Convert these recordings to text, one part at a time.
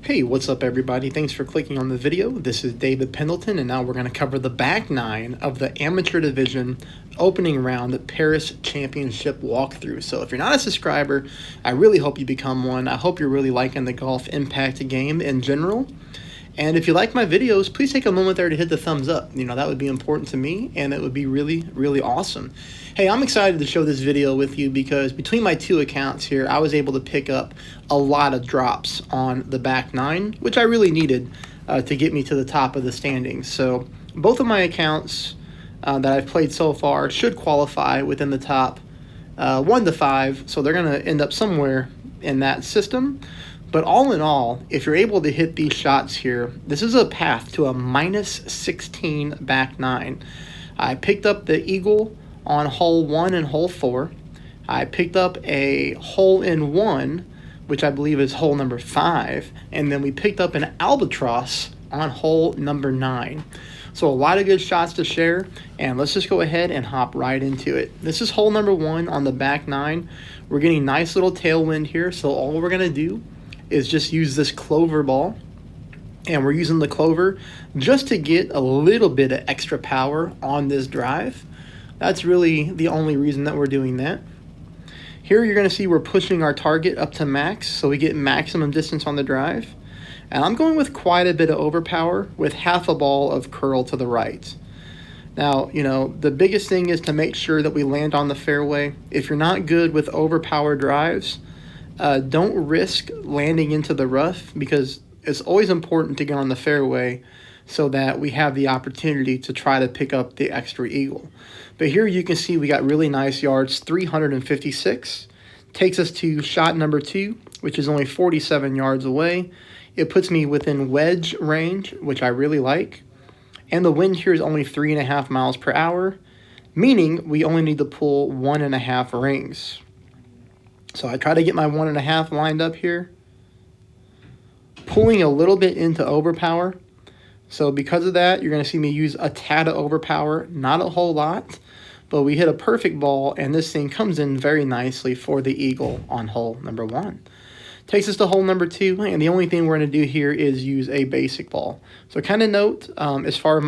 Hey, what's up everybody? Thanks for clicking on the video. This is David Pendleton, and now we're going to cover the back nine of the Amateur Division opening round Paris Championship walkthrough. So if you're not a subscriber, I really hope you become one. I hope you're really liking the Golf Impact game in general. And if you like my videos, please take a moment there to hit the thumbs up. That would be important to me, and it would be really, really awesome. Hey, I'm excited to show this video with you because between my two accounts here, I was able to pick up a lot of drops on the back nine, which I really needed to get me to the top of the standings. So both of my accounts that I've played so far should qualify within the top 1 to 5, so they're going to end up somewhere in that system. But all in all, if you're able to hit these shots here, this is a path to a -16 back nine. I picked up the eagle on hole 1 and hole 4. I picked up a hole-in-one, which I believe is hole number 5, and then we picked up an albatross on hole number 9. So a lot of good shots to share, and let's just go ahead and hop right into it. This is hole number 1 on the back nine. We're getting nice little tailwind here, so all we're going to do is just use this clover ball, and we're using the clover just to get a little bit of extra power on this drive. That's really the only reason that we're doing that. Here you're going to see we're pushing our target up to max, so we get maximum distance on the drive. And I'm going with quite a bit of overpower with half a ball of curl to the right. Now, the biggest thing is to make sure that we land on the fairway. If you're not good with overpower drives, don't risk landing into the rough, because it's always important to get on the fairway so that we have the opportunity to try to pick up the extra eagle. But here you can see we got really nice yards, 356. Takes us to shot number 2, which is only 47 yards away. It puts me within wedge range, which I really like. And the wind here is only 3.5 miles per hour, meaning we only need to pull 1.5 rings. So I try to get my 1.5 lined up here, pulling a little bit into overpower. So because of that, you're going to see me use a tad of overpower, not a whole lot, but we hit a perfect ball, and this thing comes in very nicely for the eagle on hole number 1. Takes us to hole number 2, and the only thing we're going to do here is use a basic ball. So kind of note as far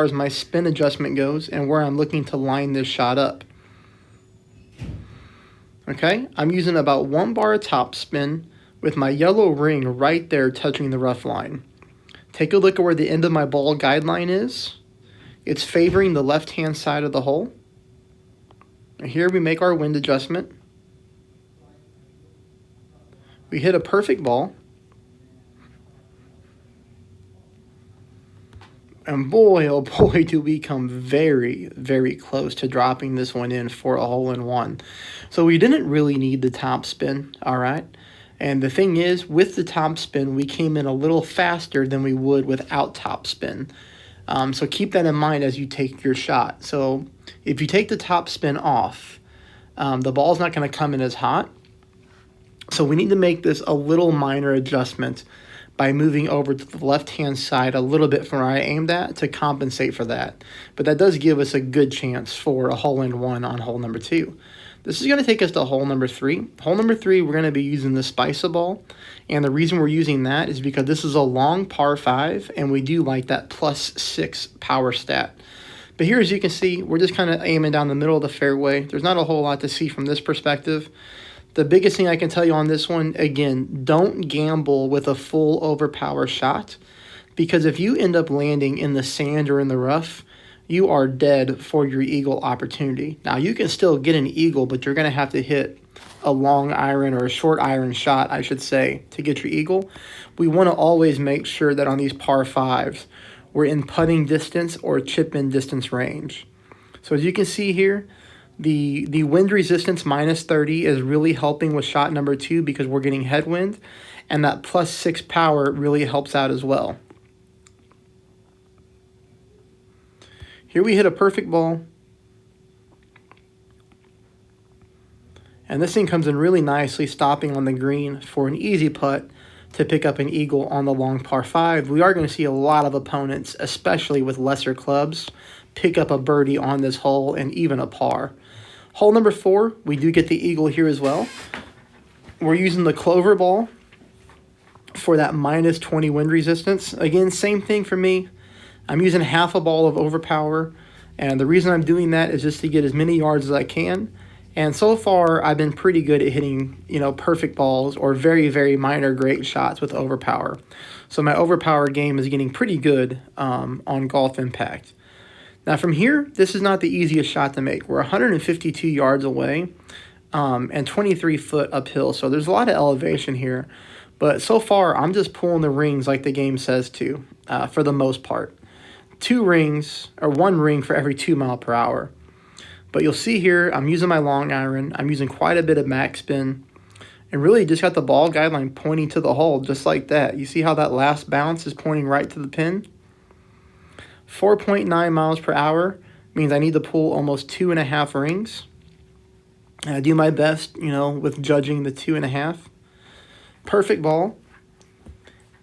as my spin adjustment goes and where I'm looking to line this shot up. Okay, I'm using about 1 bar of top spin with my yellow ring right there touching the rough line. Take a look at where the end of my ball guideline is. It's favoring the left-hand side of the hole. And here we make our wind adjustment. We hit a perfect ball. And boy, oh boy, do we come very, very close to dropping this one in for a hole-in-one. So we didn't really need the top spin, all right? And the thing is, with the top spin, we came in a little faster than we would without top spin. So keep that in mind as you take your shot. So if you take the top spin off, the ball's not going to come in as hot. So we need to make this a little minor adjustment by moving over to the left-hand side a little bit from where I aimed at to compensate for that. But that does give us a good chance for a hole-in-one on hole number 2. This is going to take us to hole number 3. Hole number 3, we're going to be using the Spicer ball. And the reason we're using that is because this is a long par 5, and we do like that +6 power stat. But here, as you can see, we're just kind of aiming down the middle of the fairway. There's not a whole lot to see from this perspective. The biggest thing I can tell you on this one, again, don't gamble with a full overpower shot, because if you end up landing in the sand or in the rough, you are dead for your eagle opportunity. Now, you can still get an eagle, but you're going to have to hit a long iron or a short iron shot, I should say, to get your eagle. We want to always make sure that on these par 5s, we're in putting distance or chip-in distance range. So as you can see here, the wind resistance -30 is really helping with shot number 2 because we're getting headwind, and that +6 power really helps out as well. Here we hit a perfect ball. And this thing comes in really nicely, stopping on the green for an easy putt to pick up an eagle on the long par 5. We are going to see a lot of opponents, especially with lesser clubs, pick up a birdie on this hole and even a par. Hole number 4, we do get the eagle here as well. We're using the clover ball for that minus 20 wind resistance. Again, same thing for me. I'm using half a ball of overpower, and the reason I'm doing that is just to get as many yards as I can. And so far, I've been pretty good at hitting, perfect balls or very, very minor great shots with overpower. So my overpower game is getting pretty good on Golf Impact. Now from here, this is not the easiest shot to make. We're 152 yards away and 23 foot uphill, so there's a lot of elevation here. But so far, I'm just pulling the rings like the game says to, for the most part. 2 rings, or 1 ring for every 2 mile per hour. But you'll see here, I'm using my long iron. I'm using quite a bit of max spin. And really just got the ball guideline pointing to the hole, just like that. You see how that last bounce is pointing right to the pin? 4.9 miles per hour means I need to pull almost 2.5 rings. And I do my best, with judging the 2.5. Perfect ball.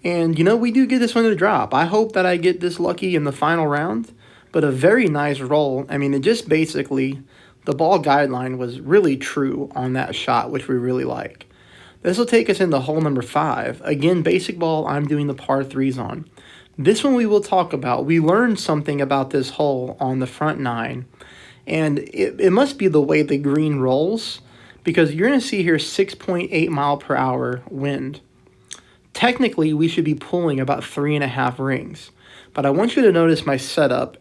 And, we do get this one to drop. I hope that I get this lucky in the final round. But a very nice roll. I mean, it just basically, the ball guideline was really true on that shot, which we really like. This will take us into hole number 5. Again, basic ball, I'm doing the par 3s on. This one we will talk about. We learned something about this hole on the front 9. And it must be the way the green rolls, because you're going to see here 6.8 mile per hour wind. Technically, we should be pulling about 3.5 rings. But I want you to notice my setup.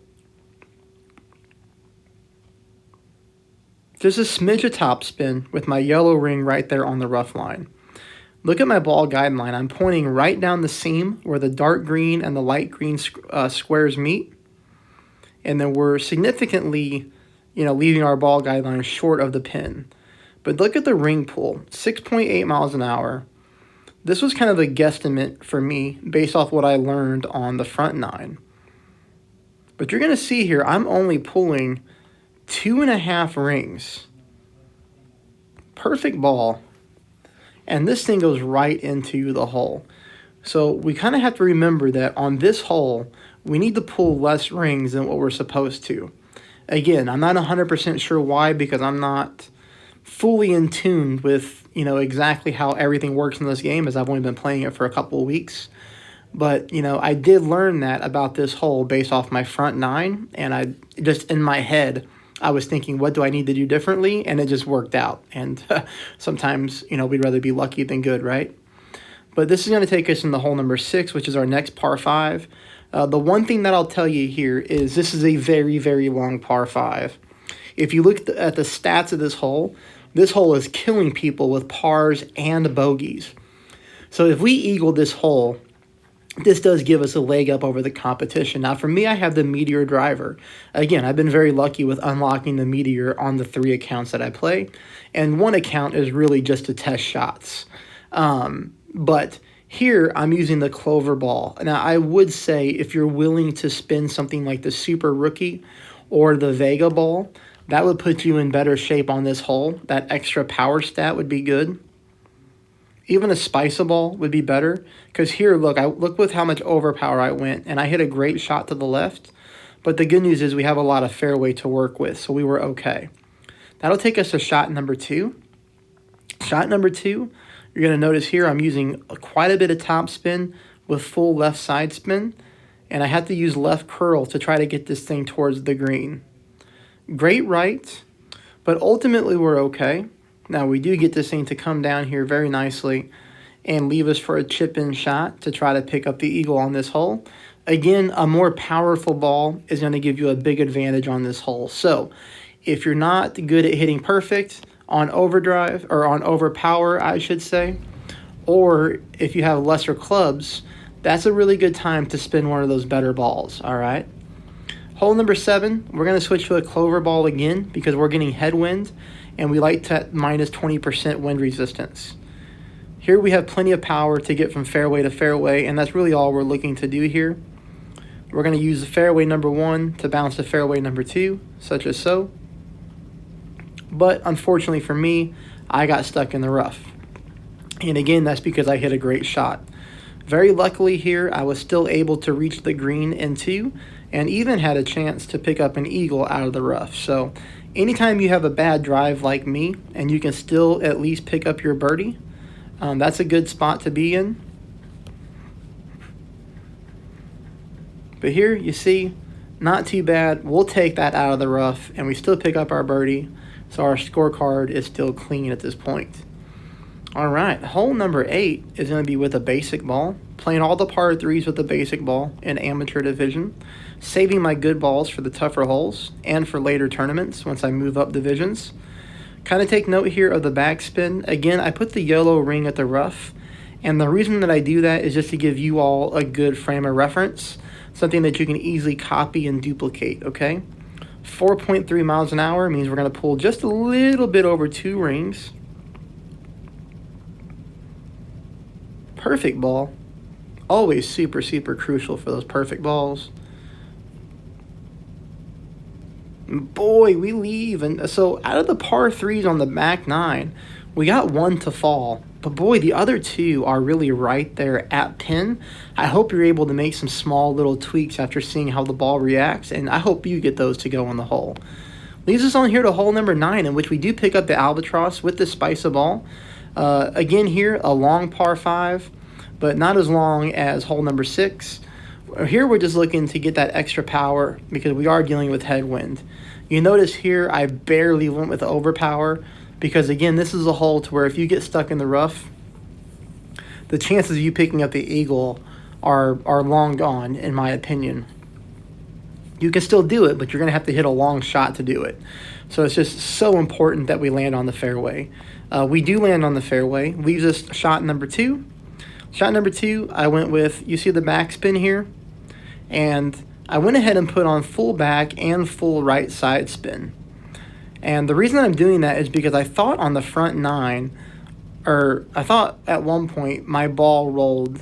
There's a smidge of topspin with my yellow ring right there on the rough line. Look at my ball guideline. I'm pointing right down the seam where the dark green and the light green squares meet. And then we're significantly, leaving our ball guideline short of the pin. But look at the ring pull, 6.8 miles an hour. This was kind of a guesstimate for me based off what I learned on the front 9. But you're going to see here, I'm only pulling 2.5 rings. Perfect ball. And this thing goes right into the hole. So we kind of have to remember that on this hole, we need to pull less rings than what we're supposed to. Again, I'm not 100% sure why, because I'm not fully in tune with, exactly how everything works in this game, as I've only been playing it for a couple of weeks. But, I did learn that about this hole based off my front 9, and I just, in my head, I was thinking, what do I need to do differently? And it just worked out. And sometimes, we'd rather be lucky than good, right? But this is going to take us into hole number 6, which is our next par 5. The one thing that I'll tell you here is this is a very, very long par 5. If you look at the stats of this hole is killing people with pars and bogeys. So if we eagle this hole, this does give us a leg up over the competition. Now, for me, I have the Meteor driver. Again, I've been very lucky with unlocking the Meteor on the 3 accounts that I play. And 1 account is really just to test shots. But here, I'm using the Clover ball. Now, I would say if you're willing to spin something like the Super Rookie or the Vega ball, that would put you in better shape on this hole. That extra power stat would be good. Even a Spice ball would be better, because here, look with how much overpower I went, and I hit a great shot to the left. But the good news is we have a lot of fairway to work with, so we were okay. That'll take us to shot number 2. Shot number 2, you're going to notice here I'm using quite a bit of top spin with full left side spin, and I have to use left curl to try to get this thing towards the green. Great right, but ultimately we're okay. Now, we do get this thing to come down here very nicely and leave us for a chip-in shot to try to pick up the eagle on this hole. Again, a more powerful ball is going to give you a big advantage on this hole. So, if you're not good at hitting perfect on overdrive, or on overpower, I should say, or if you have lesser clubs, that's a really good time to spin one of those better balls, all right? Hole number 7, we're going to switch to a Clover ball again because we're getting headwind, and we like that minus 20% wind resistance. Here we have plenty of power to get from fairway to fairway, and that's really all we're looking to do here. We're going to use the fairway number 1 to bounce to fairway number 2, such as so. But unfortunately for me, I got stuck in the rough. And again, that's because I hit a great shot. Very luckily here, I was still able to reach the green in 2, and even had a chance to pick up an eagle out of the rough. So anytime you have a bad drive like me, and you can still at least pick up your birdie, that's a good spot to be in. But here, you see, not too bad. We'll take that out of the rough, and we still pick up our birdie. So our scorecard is still clean at this point. All right, hole number 8 is going to be with a basic ball. Playing all the par 3s with the basic ball in amateur division. Saving my good balls for the tougher holes and for later tournaments once I move up divisions. Kind of take note here of the backspin. Again, I put the yellow ring at the rough. And the reason that I do that is just to give you all a good frame of reference. Something that you can easily copy and duplicate, okay? 4.3 miles an hour means we're going to pull just a little bit over 2 rings. Perfect ball. Always super, super crucial for those perfect balls. Boy, we leave. And so out of the par 3s on the back 9, we got 1 to fall. But boy, the other 2 are really right there at pin. I hope you're able to make some small little tweaks after seeing how the ball reacts, and I hope you get those to go on the hole. Leaves us on here to hole number 9, in which we do pick up the albatross with the Spica ball. Again here, a long par 5, but not as long as hole number 6. Here we're just looking to get that extra power because we are dealing with headwind. You notice here I barely went with overpower because, again, this is a hole to where if you get stuck in the rough, the chances of you picking up the eagle are long gone, in my opinion. You can still do it, but you're going to have to hit a long shot to do it. So it's just so important that we land on the fairway. We do land on the fairway. Leaves us shot number 2. Shot number 2, I went with, you see the backspin here? And I went ahead and put on full back and full right side spin. And the reason I'm doing that is because I thought on the front 9, or I thought at one point my ball rolled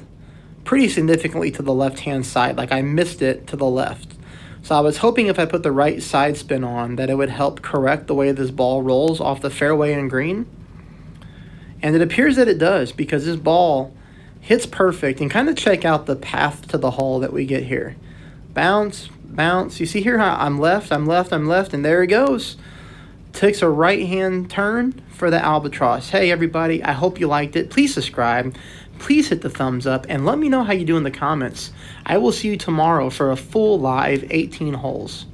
pretty significantly to the left-hand side, like I missed it to the left. So I was hoping if I put the right side spin on that it would help correct the way this ball rolls off the fairway and green. And it appears that it does because this ball hits perfect. And kind of check out the path to the hole that we get here. Bounce, bounce. You see here how I'm left, and there it goes. Takes a right-hand turn for the albatross. Hey, everybody, I hope you liked it. Please subscribe. Please hit the thumbs up, and let me know how you do in the comments. I will see you tomorrow for a full live 18 holes.